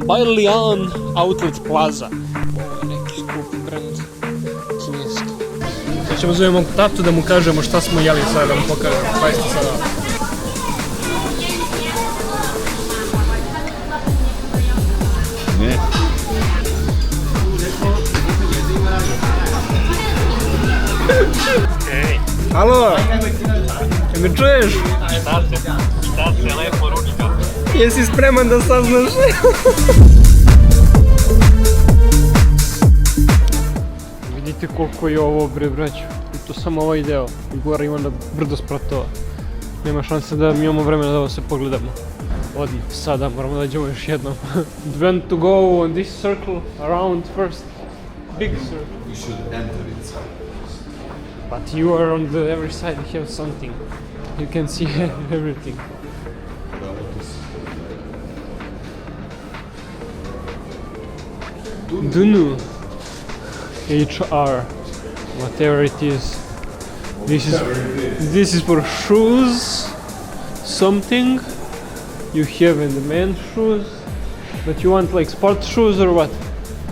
Bajlian Outlet Plaza. Ovo je neki skupi brand kineski. Sad ćemo zovemo tatu da mu kažemo šta smo jeli sada, da mu pokažemo. Pazite sada. Ne. Ej. Halo! Jel me čuješ? Tate, lepo ručka. Jesi spreman da saznaš? Vidite koliko je ovo, bre braću. I to samo ovaj deo. I gore ima da brdo spratova. Nema šanse da mi imamo vremena da ovo se pogledamo. Odmah, sada moramo da idemo još jednom. Want to go on this circle around first? Big circle. We should enter inside. But you are on the every side, you have something. You can see everything. Dunu. HR. Whatever it is. This is for shoes. Something you have in the men's shoes. But you want like sport shoes or what?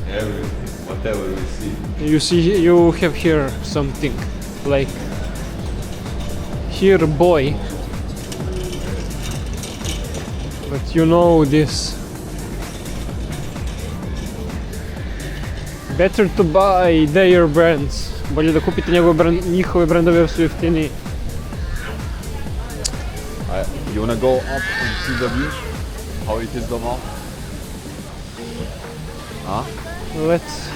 Everything, whatever we see. You see, you have here something like here boy, but you know this. Better to buy their brands. Bolje da kupite njihove brandove jer su jeftiniji. You wanna go up and see the view? How it is the mall? Huh? Let's.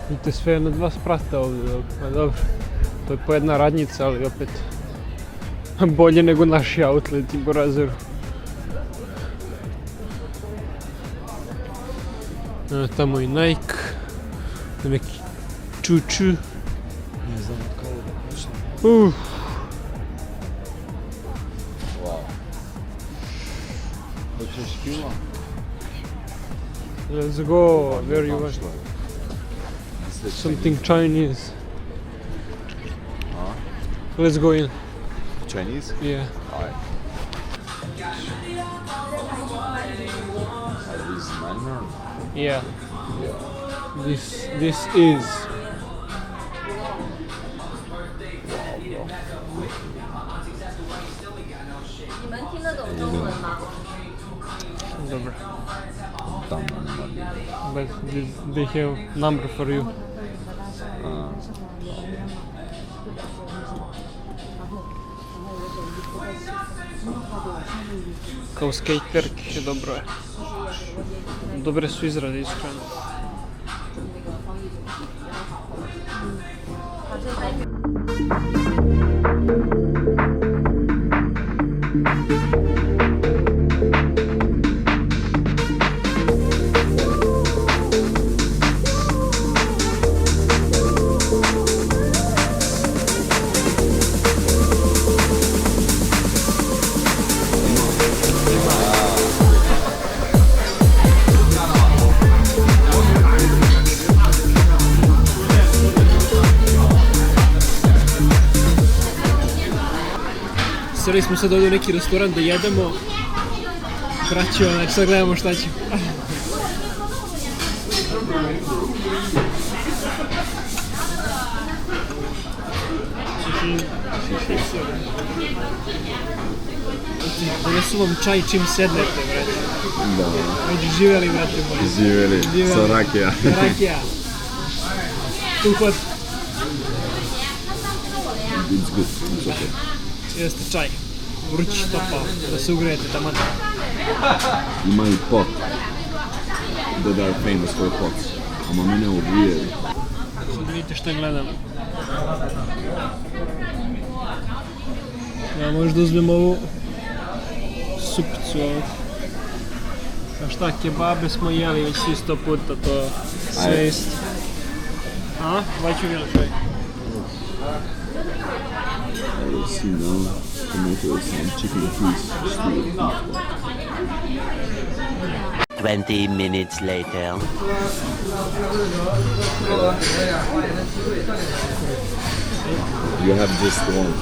Vidite sve na 2 sprata ovdje, dobro. To je po jedna radnjica, ali opet bolje nego naši outleti po razeru. Tamo i Nike, neki čuču. Ne znam od kada da počnem. Wow. Hoćeš kila? Let's go, where you want? Something Chinese. Huh? Let's go in. Chinese? Yeah. Alright. Are these minor? Yeah. Yeah. This is. Dobro. Tam nema. But they have number for you. Kao skaterke, dobro je. Dobre su izrade, iskreno. Sreli smo sad ovdje u neki restoran da jedemo. Kraćemo, znači sad gledamo šta ćemo. Donesu vam čaj čim sednete, brate. Da. Među živeli, brate moji. Živeli. Sa rakija. Rakija. Tu kod. It's good. It's okay. Jeste čaj. Vrući topao, da se ugrejete tamo. Ima i pot. That are famous for pots. Ama mene ubijaju. Sad vidite šta gledam. Ja možda uzmem ovu supicu ovdje. A šta, kebabe smo jeli već svi 100 puta, to sve isto. A? Vaću vjela čovjek. I see now tomatoes and chicken feast. 20 minutes later. You have just one.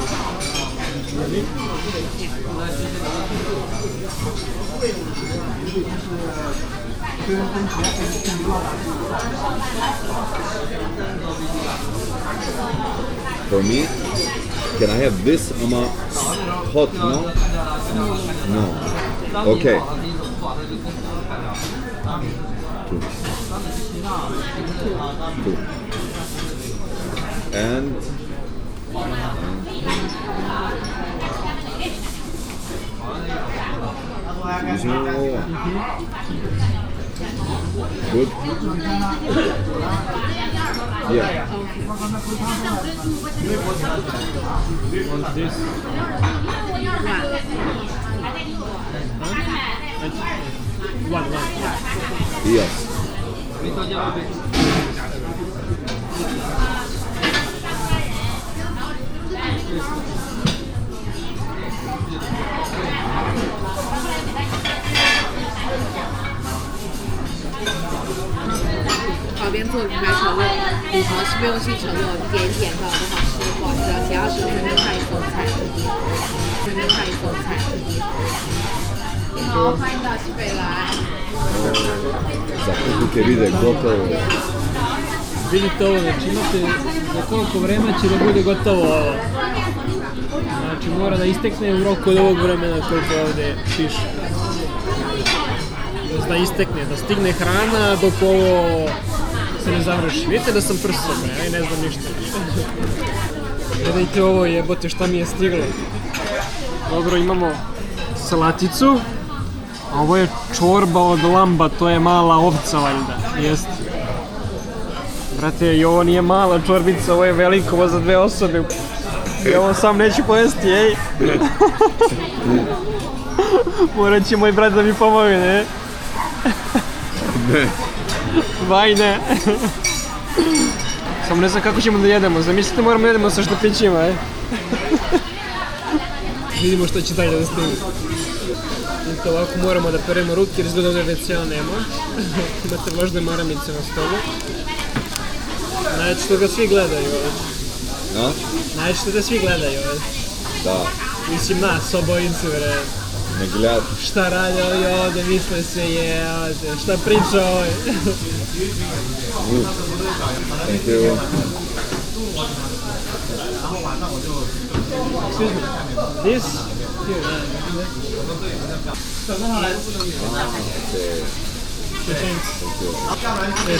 For me, can I have this hot? No? No. Okay. Two. And good. Yeah. Want this? One. Yes.边做品牌炒肉，骨头是不用去炒肉，点点的很好吃，不好吃的，其他10分钟看一道菜，10分钟看一道菜。好，欢迎到西北来。 Za kuke vide gotovo. Vidite ovo, znači imate za koliko vremena će da bude gotovo ovo. Znači mora da istekne u roku od ovog vremena koliko ovdje piše. Da istekne, da stigne hrana dok ovo se ne završi. Vidite da sam prso, ja ne znam ništa. Gledajte ovo, jebote šta mi je stiglo. Dobro, imamo salaticu. A ovo je čorba od lamba, to je mala ovca valjda, jest. Brate, i ovo nije mala čorbica, ovo je veliko, ovo za 2 osobe. I ovo sam neću pojesti, ej. Morat će moj brat da mi pomogne, ne? Ne. Vaj ne. Samo ne znam kako ćemo da jedemo, zamislite moramo da jedemo sa štapićima, ej. Vidimo što će dalje da stigne. Vidite, ovako moramo da peremo ruke jer izgleda da WC-a nema. Imate vlažne maramice na stolu. Najčešće ga svi gledaju ovdje. No? Najčešće da svi gledaju ovdje. Da. Mislim nas, obojicu, bre. Ne gleda. Šta radi ovi ovdje, misle se je, ovdje. Šta priča ovaj. Thank you. Excuse me. This? Here.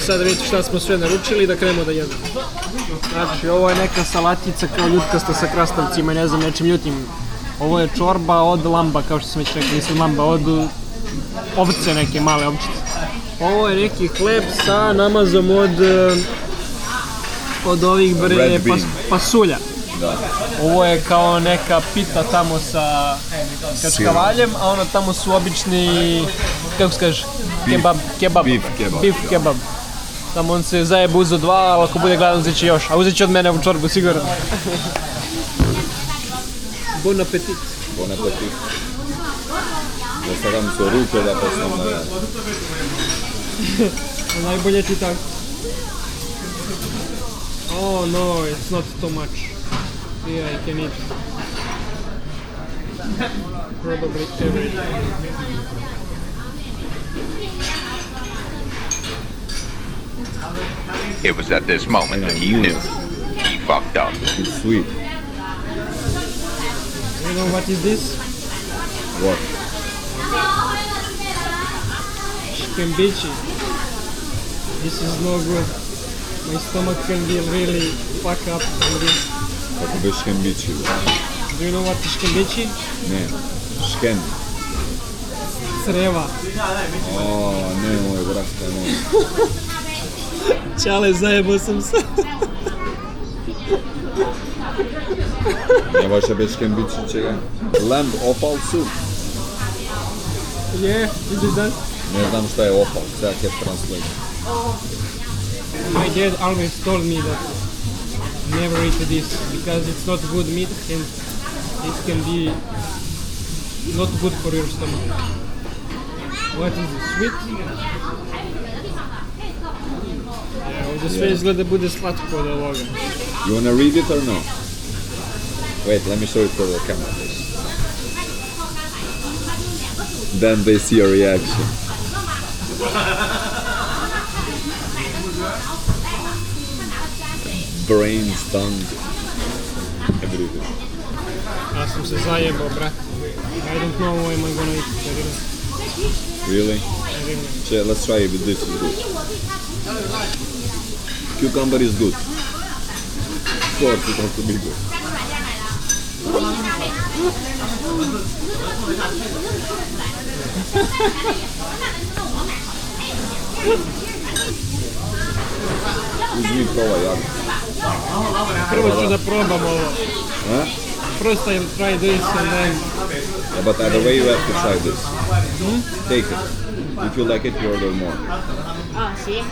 Sad vidite šta smo sve naručili i da krenemo da jedemo. Znači, ovo je neka salatica kao ljutkasta sa krastavcima i ne znam, nečim ljutim. Ovo je čorba od lamba, kao što sam već rekao, nisam lamba, od ovce neke male ovčice. Ovo je neki hleb sa namazom od ovih pasulja. Da. Ovo je kao neka pita tamo sa kačkavaljem, a ono tamo su obični, kako se kaže, kebab. Beef kebab. Tamo on se zajebe uzo 2, ali ako bude gladan uzet će još, a uzet će od mene ovu čorbu sigurno. Bon appetit. Bon appetit. Zastavljam se ruke da poslam na jad. Najbolje ti tako. Oh no, it's not too much. Yeah, I can eat. Probably everything. It was at this moment that he knew he fucked up. It's sweet. You know what is this? What? Shkembichi. This is no good. My stomach can be really fucked up from this. Kako bez škembići. Do you know what is shkembichi? Ne. Škem. Creva. O, nemoj, brate, nemoj. Čale, zajebao sam se. Ne može bez škembići čega. Lamb opal soup. Yeah, is it that? Ne znam šta je opal, sad je translate. My dad always told me that never eat this because it's not good meat and it can be not good for your stomach. What is it, sweet? Ovdje sve izgleda da bude slatko od ovoga. You wanna read it or no? Wait, let me show it for the camera first. Then they see your reaction. Brains, tongue, everything. Ja sam se zajebao, brate. I don't know what am I gonna eat. Really? Let's try it with this. Is good. Cucumber is good. Of course, it has to be good. Uzmi probaj, Jago. Prvo ću da probam ovo. Huh? First I'll try this and then... Yeah, but either way you have to try this. Take it. If you like it, you order more. 啊，行。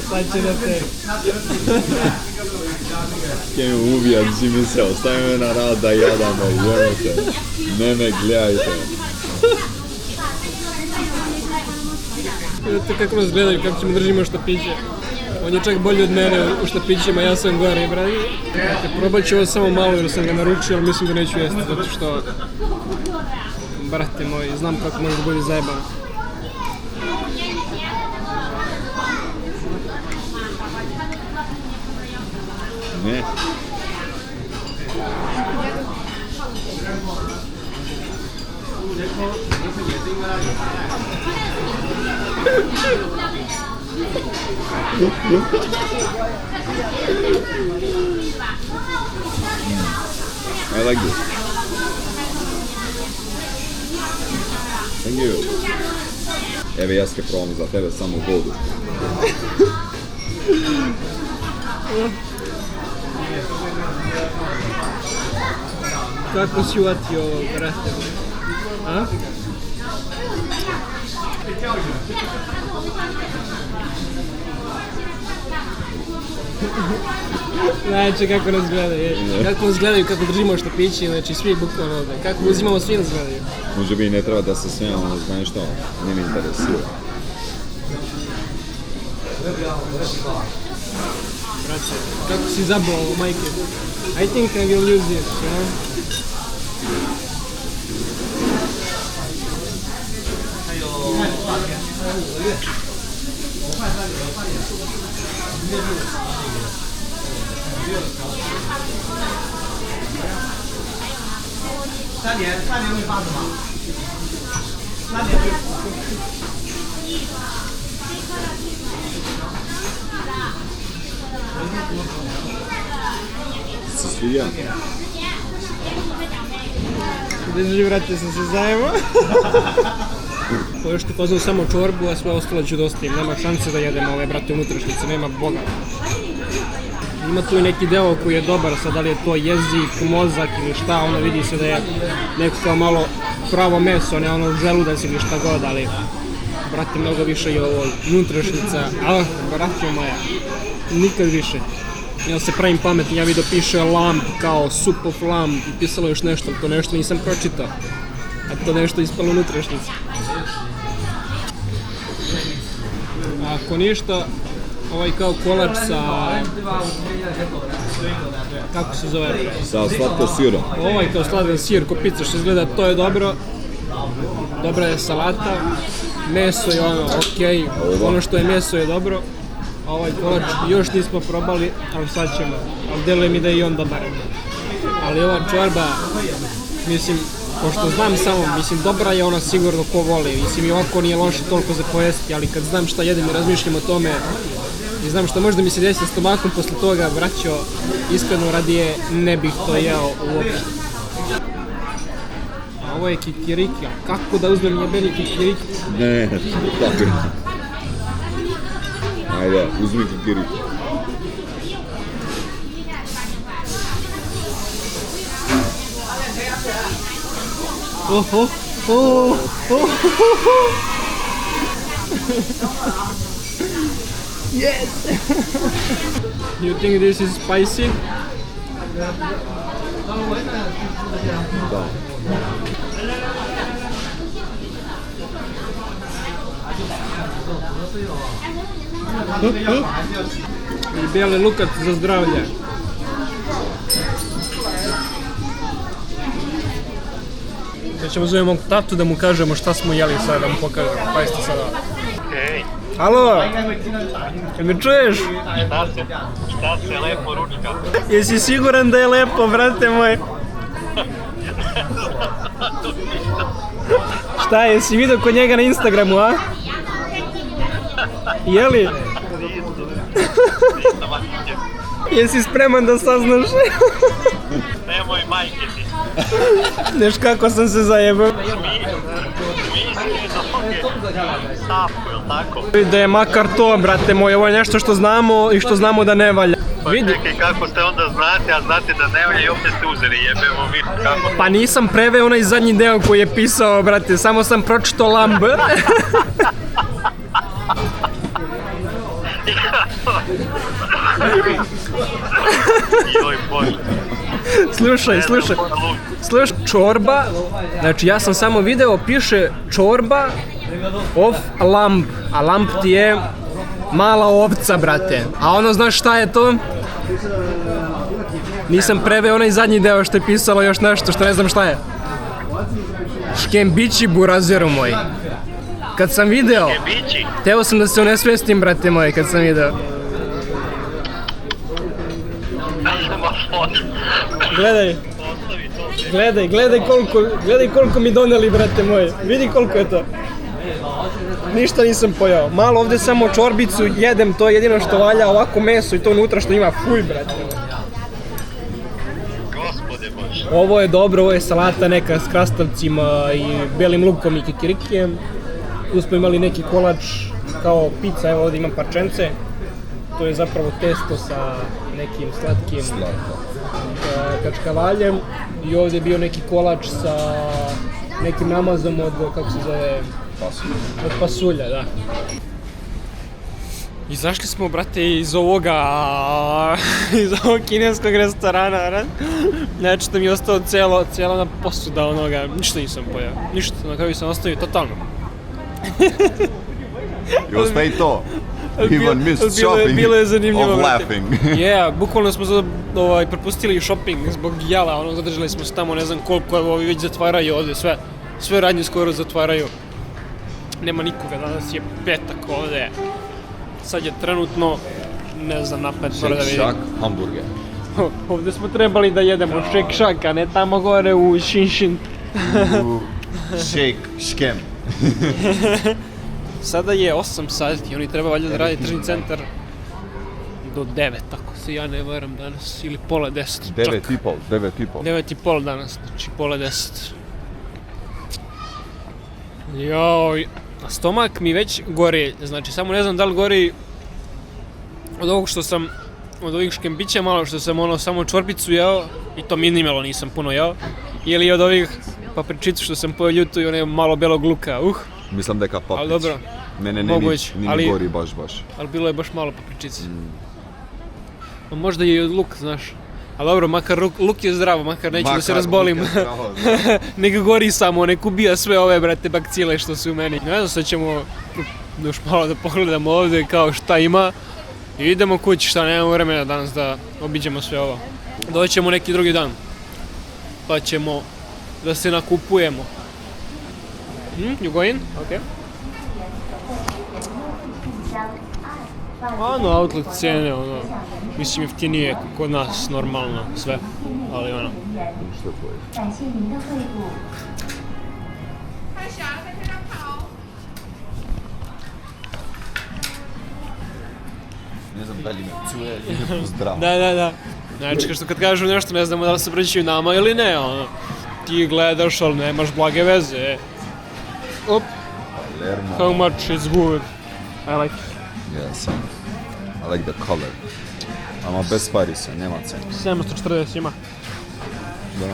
Sad će da te... Kje me ubija, si mislio, ostavi me na rad da jadamo, jebate. Ne me gledajte. Vidite kako nas gledaju, kako ćemo držimo štapiće. On je čak bolji od mene u štapićima, ja sam gore, bradi. Probat ću ovo samo malo jer sam ga naručio, ali mislim da neću jesti, zato što... Brate moji, znam kako može da bude zajebano. Ne. I like this. Thank you. Evo ja ska probam za tebe samo vodu. Kako si uvatio ovo, brate? A? Znači kako nas gledaju, kako nas gledaju, kako držimo štapići, znači svi bukvalno ovdje, kako uzimamo, svi nas gledaju. Može bi i ne treba da se smijamo, ali znaš što, ne mi interesira. Brate, kako si zabao ovo, majke? I think I will use this, you know? Se sviđa? Drži, brate, sam se zajebao. Pošto pozvam samo čorbu, a sve ostalo ću da ostavim. Nema šanse da jedem ove, brate, unutrašnjice, nema boga. Ima tu i neki deo koji je dobar, sad da li je to jezik, mozak ili šta, ono vidi se da je neko kao malo pravo meso, ne ono želudac ili šta god, ali brate, mnogo više je ovo unutrašnjica, ali brate moja, nikad više. Ja se pravim pametni, ja vidio piše lamb, kao soup of lamb i pisalo još nešto, to nešto nisam pročitao, a to nešto ispalo unutrašnjica. Ako ništa, ovaj kao kolač sa... kako se zove? Sa slatko sirom. Ovaj kao sladan sir, ko pizza što izgleda, to je dobro. Dobra je salata, meso je ono, okej, ono što je meso je dobro. A ovaj kolač još nismo probali, ali sad ćemo. Ali deluje mi da je i on dobar. Ali ova čorba, mislim, pošto znam samo, mislim, dobra je ona sigurno ko voli. Mislim, i ovako nije loše toliko za pojesti, ali kad znam šta jedem i razmišljam o tome, i znam što možda mi se desi sa stomakom posle toga, braćo, iskreno radije ne bih to jeo uopšte. A ovo je kikiriki, a kako da uzmem jebeni kikiriki? Ne, tako je. Ajde, uzmi kikiriki. Oho, oh. Yes! You think this is spicy? Da. I bijeli lukat za zdravlje. Sad ćemo zovemo mog tatu da mu kažemo šta smo jeli sad, da mu pokažemo. Pazite sada. Ej, Alo! Jel me čuješ? šta se lepo ručka? Jesi siguran da je lepo, brate moj? Šta, jesi vidio kod njega na Instagramu, a? Jeli? Jesi spreman da saznaš? Nemoj majke ti. Znaš kako sam se zajebao? Sapu, jel tako? Da je makar to, brate moj, ovo je nešto što znamo i što znamo da ne valja. Pa Vidi, čekaj, kako ste onda znate, a znate da ne valja i opet ste uzeli, jebemo mi kako. pa nisam preveo onaj zadnji deo koji je pisao, brate, samo sam pročito lamb. Joj bože. Slušaj, čorba, znači ja sam samo video, piše čorba of lamb, a lamb ti je mala ovca, brate. A ono, znaš šta je to? Nisam preveo onaj zadnji deo što je pisalo još nešto što ne znam šta je. Škembići burazeru moj. Kad sam video, Bići. teo sam da se onesvestim, brate moj, kad sam video. Gledaj koliko mi doneli, brate moj. Vidi koliko je to. Ništa nisam pojao. Malo ovdje samo čorbicu jedem, to je jedino što valja, ovako meso i to unutra što ima, fuj, brate. Gospode bože. Ovo je dobro, ovo je salata neka s krastavcima i belim lukom i kikirikijem. Tu smo imali neki kolač kao pizza, evo ovdje imam parčence. To je zapravo testo sa nekim slatkim kačkavaljem. I ovdje je bio neki kolač sa nekim namazom od, kako se zove, od pasulja, da. Izašli smo, brate, iz ovog kineskog restorana, brate. Znači da mi je ostao cijela na posuda onoga, ništa nisam pojao, ništa, na kraju sam ostavio totalno. I ostaje i to. Even missed shopping bilo je zanimljivo, of brate. laughing. Bukvalno smo propustili shopping zbog jela, ono, zadržali smo se tamo ne znam koliko, evo ovi već zatvaraju ovdje, sve radnje skoro zatvaraju. Nema nikoga, danas je petak ovdje. Sad je trenutno, ne znam, napet, mora da vidim. Shake, hamburger. Ovdje smo trebali da jedemo Shake Shack, a ne tamo gore u Shinshin. Shake, škem. Sada je 8 sati, oni treba valjda da radi tržni centar do 9, ako se ja ne varam danas, ili pola 10. 9,5. 9:30 danas, znači pola 10. Joj, a stomak mi već gori, znači samo ne znam da li gori od ovog što sam, od ovih škembića malo što sam ono samo čorbicu jeo i to minimalno nisam puno jeo, ili od ovih papričicu što sam pojeo ljutu i one malo belog luka, Mislim da je ka paprič. Ali dobro, Mene moguće, ni ali- gori baš. ali bilo je baš malo papričice. A možda i od luk, znaš. Ali dobro, makar luk je zdravo, makar neću da se razbolim. Nek gori samo, nek ubija sve ove, brate, bakcile što su u meni. Ne znam, sad ćemo još malo da pogledamo ovdje kao šta ima. I idemo kući, šta, nemamo vremena danas da obiđemo sve ovo. Doćemo neki drugi dan. Pa ćemo da se nakupujemo. You go in? Okay. Ono, outlet cijene, ono, mislim jeftinije kod nas, normalno, sve, ali ono. Što je tvoje? Ne znam da li me cuje ili pozdrav. Da. Znači, što kad kažu nešto, ne znamo da li se vraćaju nama ili ne, ono. Ti gledaš, ali nemaš blage veze. Op, Palermo. how much is good? I like it. Yes. I like the color. Ama bez parisa, nema cena. 740 ima. Da.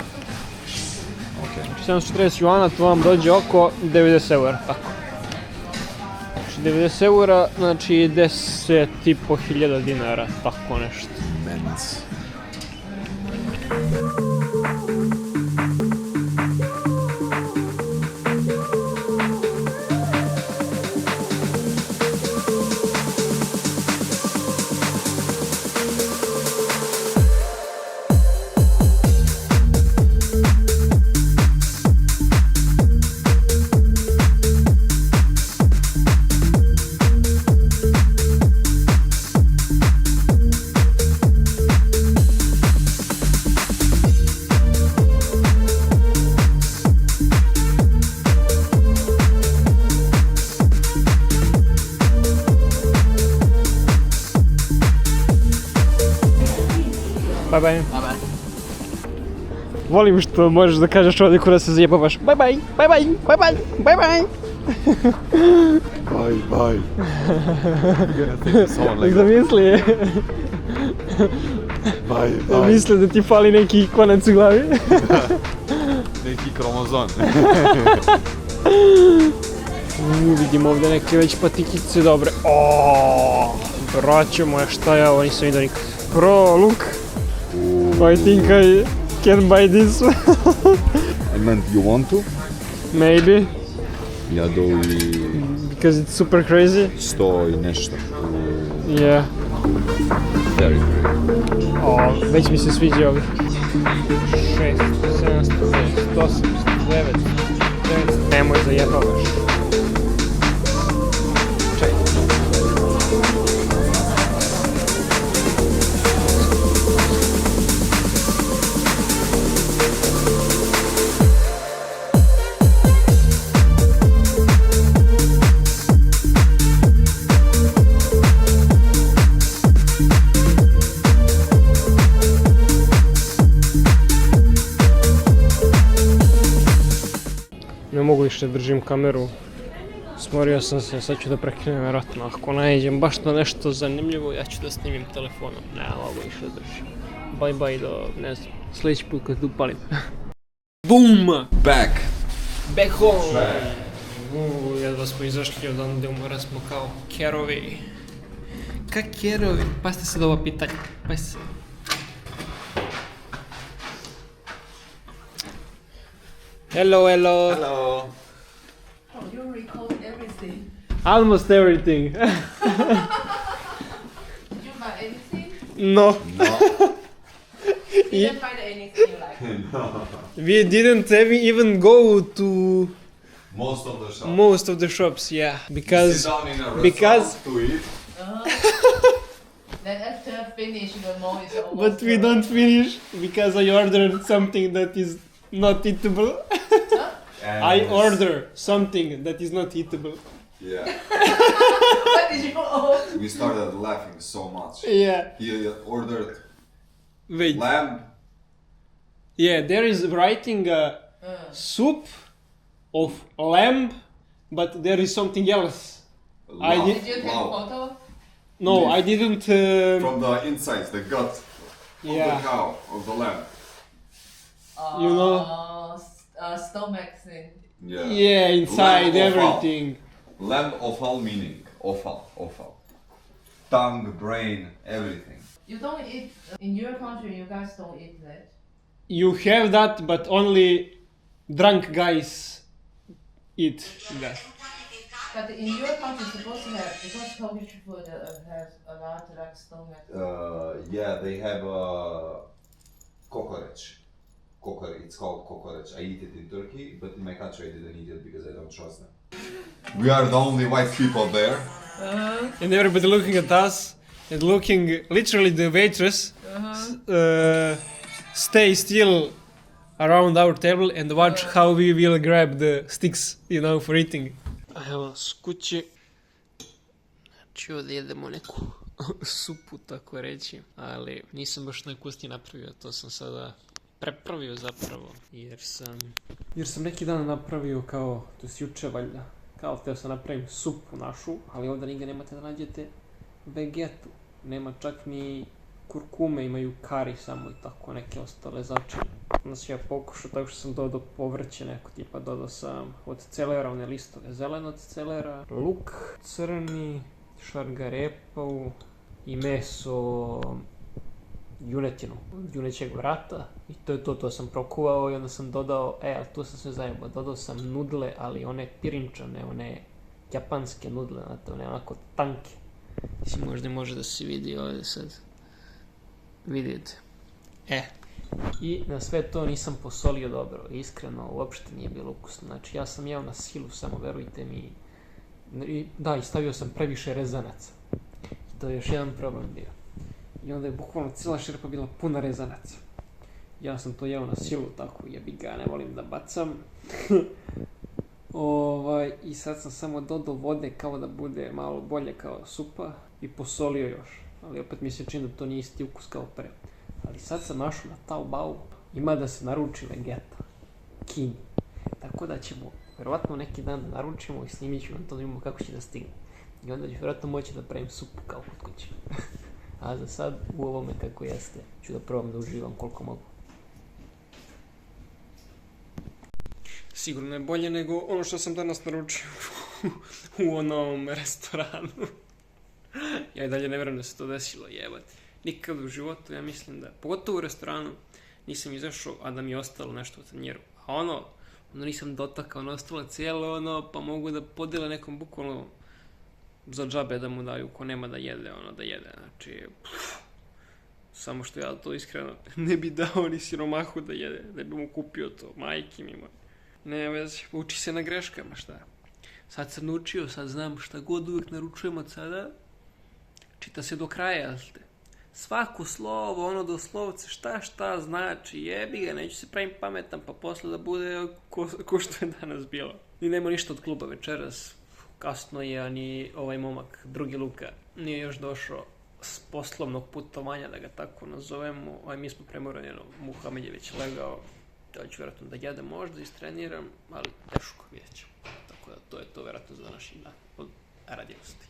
Ok. 740 juana, to vam dođe oko 90 eura, tako. Znači 90 eura, znači 10.500 dinara, tako nešto. Men's. Bye bye. Volim što možeš da kažeš čovjeku da se zajebavaš. Bye bye, bye bye, bye bye, bye bye. Bye, bye. Nek zamisli je. Bye, Misle da ti fali neki konac u glavi. Neki kromozon. Vidimo ovdje neke već patikice dobre. Oooo, braćo moja, šta ja ovo nisam vidio nikad. Bro, look. I think I can buy this. I meant you want to? Maybe. Jadovi Because it's super crazy. 100 i nešto. Yeah. Very great. O, već mi se sviđa ovih. 6, 7, 8, 9, 9. Nemoj zajebavaš. Čekaj. Ne mogu više držim kameru. Smorio sam se, sad ću da prekinem vjerojatno. Ako nađem baš na nešto zanimljivo, ja ću da snimim telefonom. Ne mogu više da držim. Bye bye do, ne znam, sljedeći put kad upalim. Boom! Back. Back home! Jedva smo izašli od onda umora smo kao kerovi. Kak kerovi? Pazite sad ovo pitanje. Pazite sad. Hello, hello. Hello. Oh, you record everything. Almost everything. Did you buy anything? No. You didn't find anything you like. We didn't even go to Most of the shop. most of the shops, yeah. Because Sit down in a restaurant because- to eat. Then after finish, the mall is almost. but we don't finish because I ordered something that is not eatable. I order something that is not eatable. Yeah. What did you order? We started laughing so much. Yeah. He ordered Wait. lamb. Yeah, there is writing soup of lamb, but there is something else. I Lamb. did- Did you take a photo? No, I didn't. From the insides, the gut of Yeah. the cow, of the lamb. You know? Stomach thing. Yeah. Yeah, inside Lamb offal. everything. Lamb offal meaning offal. Tongue, brain, everything. You don't eat in your country. You guys don't eat that. You have that, but only drunk guys eat that. But in your country, it's supposed to have because Turkish food has a lot like stomach. Yeah, they have kokoreç. It's called kokoreç. I eat it in Turkey, but in my country I didn't eat it because I don't trust them. We are the only white people there. And everybody looking at us and looking, literally the waitress stay still around our table and watch how we will grab the sticks, you know, for eating. Evo nas kući. Znači ovdje jedemo neku supu, tako reći, ali nisam baš najkusnije napravio, to sam sada prepravio zapravo, jer sam neki dan napravio kao, to je juče valjda, kao htio sam napravim supu našu, ali ovdje nigdje nemate da nađete vegetu, nema čak ni kurkume, imaju kari samo i tako neke ostale začine. Onda sam ja pokušao tako što sam dodao povrće neko, tipa dodao sam od celera one listove, zeleno od celera, luk crni, šargarepu i meso junetinu, od junećeg vrata i to je to sam prokuvao i onda sam dodao, ali tu sam sve zajedno, dodao sam nudle, ali one pirinčane, one japanske nudle, znate, one onako tanke. Mislim, možda može da se vidi ovdje sad. Vidite. I na sve to nisam posolio dobro, iskreno, uopšte nije bilo ukusno. Znači, ja sam jeo na silu, samo verujte mi. Da, i stavio sam previše rezanaca. I to je još jedan problem bio. I onda je bukvalno cijela šerpa bila puna rezanaca. Ja sam to jeo na silu, tako jebi ga, ne volim da bacam. I sad sam samo dodao vode kao da bude malo bolje kao supa i posolio još. Ali opet mi se čini da to nije isti ukus kao pre. Ali sad sam našao na Taobao, ima da se naruči vegeta, Kini. Tako da ćemo vjerovatno neki dan da naručimo i snimit ću vam to da vidimo kako će da stigne. I onda ću vjerojatno moći da pravim supu kao kod kuće. A za sad u ovome kako jeste ću da probam da uživam koliko mogu. Sigurno je bolje nego ono što sam danas naručio u onom restoranu. Ja i dalje ne vjerujem da se to desilo, jebate. Nikad u životu, ja mislim da, pogotovo u restoranu, nisam izašao, a da mi je ostalo nešto u tanjeru. A ono nisam dotakao, ono ostalo cijelo, pa mogu da podele nekom bukvalno za džabe da mu daju, ko nema da jede, da jede. Znači, samo što ja to iskreno ne bi dao ni siromahu da jede, da bi mu kupio to, majke mi moje. Ne vezi, uči se na greškama, šta? Sad sam naučio, sad znam šta god uvijek naručujem od sada, čita se do kraja, jel te? Svako slovo, doslovce, šta znači, jebi ga, neću se pravim pametan, pa posle da bude ko što je danas bilo. I nema ništa od kluba večeras, kasno je, a ni ovaj momak, drugi Luka, nije još došao s poslovnog putovanja, da ga tako nazovemo, mi smo premorani, Muhamed je već legao, ja ću vjerojatno da jedem, možda istreniram, ali teško, vidjet ćemo. Tako da to je to vjerojatno za današnji dan, od radinosti.